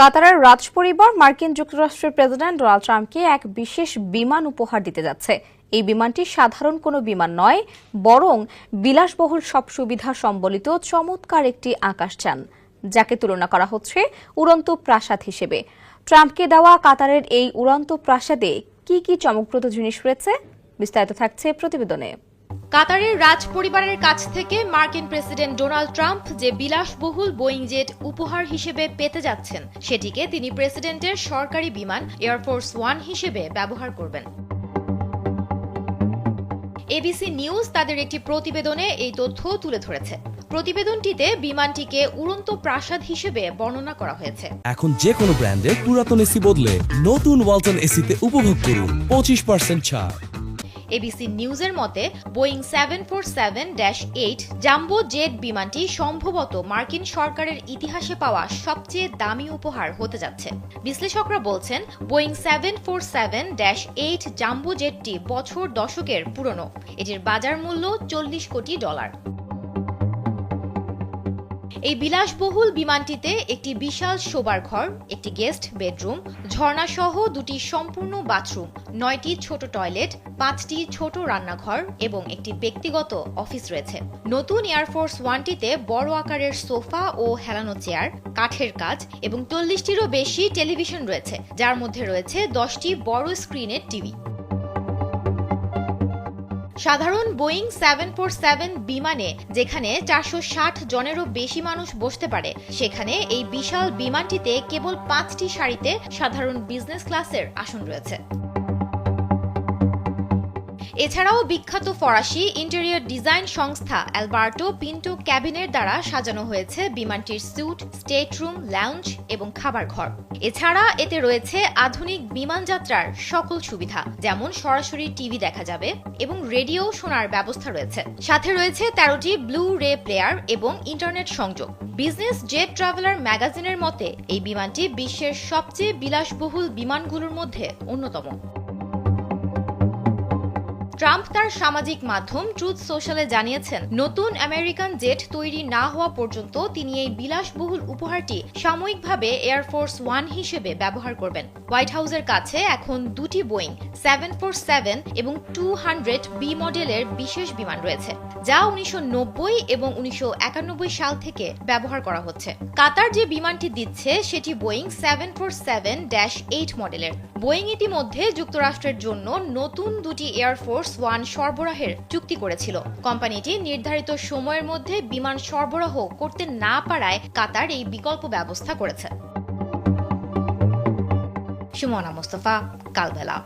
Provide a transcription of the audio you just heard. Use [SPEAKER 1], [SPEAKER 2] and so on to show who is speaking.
[SPEAKER 1] কাতারের রাজপরিবার মার্কিন যুক্তরাষ্ট্রের প্রেসিডেন্ট ডোনাল্ড ট্রাম্পকে এক বিশেষ বিমান উপহার দিতে যাচ্ছে। এই বিমানটি সাধারণ কোনো বিমান নয়, বরং বিলাসবহুল সব সুবিধা সম্বলিত চমৎকার একটি আকাশযান, যাকে তুলনা করা হচ্ছে উড়ন্ত প্রাসাদ হিসেবে। ট্রাম্পকে দেওয়া কাতারের এই উড়ন্ত প্রাসাদে কি কি চমকপ্রদ জিনিস রয়েছে, বিস্তারিত থাকছে প্রতিবেদনে।
[SPEAKER 2] কাতারের রাজ পরিবারের কাছ থেকে মার্কিন প্রেসিডেন্ট ডোনাল্ড ট্রাম্প যে বিলাসবহুল বোয়িং জেট উপহার হিসেবে পেতে যাচ্ছেন, সেটিকে তিনি প্রেসিডেন্টের সরকারি বিমান এয়ারফোর্স ওয়ান হিসেবে ব্যবহার করবেন। এবিসি নিউজ তাদের একটি প্রতিবেদনে এই তথ্য তুলে ধরেছে। প্রতিবেদনটিতে বিমানটিকে উড়ন্ত প্রাসাদ হিসেবে বর্ণনা করা হয়েছে।
[SPEAKER 3] এখন যে কোনো ব্র্যান্ডের পুরাতন এসি বদলে নতুন ওয়ালটন এসিতে উপভোগ করুন 25% ছাড়।
[SPEAKER 2] এবিসি নিউজের মতে বোয়িং 747-8 জাম্বো জেট বিমানটি সম্ভবত মার্কিন সরকারের ইতিহাসে পাওয়া সবচেয়ে দামি উপহার হতে যাচ্ছে। বিশ্লেষকরা বলছেন, বোয়িং 747-8 জাম্বো জেটটি বছর দশকের পুরনো। এটির বাজার মূল্য $40 কোটি। এই বিলাসবহুল বিমানটিতে একটি বিশাল শোবার ঘর, একটি গেস্ট বেডরুম, ঝর্ণা সহ দুটি সম্পূর্ণ বাথরুম, 9টি ছোট টয়লেট, 5টি ছোট রান্নাঘর এবং একটি ব্যক্তিগত অফিস রয়েছে। নতুন এয়ারফোর্স ওয়ানটিতে বড় আকারের সোফা ও হেলানো চেয়ার, কাঠের কাজ এবং 40টিরও বেশি টেলিভিশন রয়েছে, যার মধ্যে রয়েছে 10টি বড় স্ক্রিনের টিভি। সাধারণ বোয়িং 747 বিমানে যেখানে 460 জনেরও বেশি মানুষ বসতে পারে, সেখানে এই বিশাল বিমানটিতে কেবল 5টি সারিতে সাধারণ বিজনেস ক্লাসের আসন রয়েছে। এছাড়াও বিখ্যাত ফরাসি ইন্টেরিয়র ডিজাইন সংস্থা অ্যালবার্টো পিন্টো ক্যাবিনের দ্বারা সাজানো হয়েছে বিমানটির স্যুট, স্টেটরুম, লাউঞ্জ এবং খাবার ঘর। এছাড়া এতে রয়েছে আধুনিক বিমান যাত্রার সকল সুবিধা, যেমন সরাসরি টিভি দেখা যাবে এবং রেডিও শোনার ব্যবস্থা রয়েছে। সাথে রয়েছে 13টি ব্লু রে প্লেয়ার এবং ইন্টারনেট সংযোগ। বিজনেস জেট ট্রাভেলার ম্যাগাজিনের মতে এই বিমানটি বিশ্বের সবচেয়ে বিলাসবহুল বিমানগুলোর মধ্যে অন্যতম। ট্রাম্প তার সামাজিক মাধ্যম ট্রুথ সোশ্যালে জানিয়েছেন, নতুন আমেরিকান জেট তৈরি না হওয়া পর্যন্ত তিনি এই বিলাসবহুল উপহারটি সাময়িকভাবে এয়ারফোর্স ওয়ান হিসেবে ব্যবহার করবেন। হোয়াইট হাউসের কাছে এখন দুটি বোয়িং 747 এবং 200 বি মডেলের বিশেষ বিমান রয়েছে, যা 1990 এবং 1991 সাল থেকে ব্যবহার করা হচ্ছে। কাতার যে বিমানটি দিচ্ছে সেটি বোয়িং 747-8 মডেলের। বোয়িং ইতিমধ্যে যুক্তরাষ্ট্রের জন্য নতুন দুটি এয়ারফোর্স ওয়ান সরবরাহের চুক্তি করেছিল। কোম্পানিটি নির্ধারিত সময়ের মধ্যে বিমান সরবরাহ করতে না পারায় কাতার এই বিকল্প ব্যবস্থা করেছে। সুমনা মোস্তফা, কালবেলা।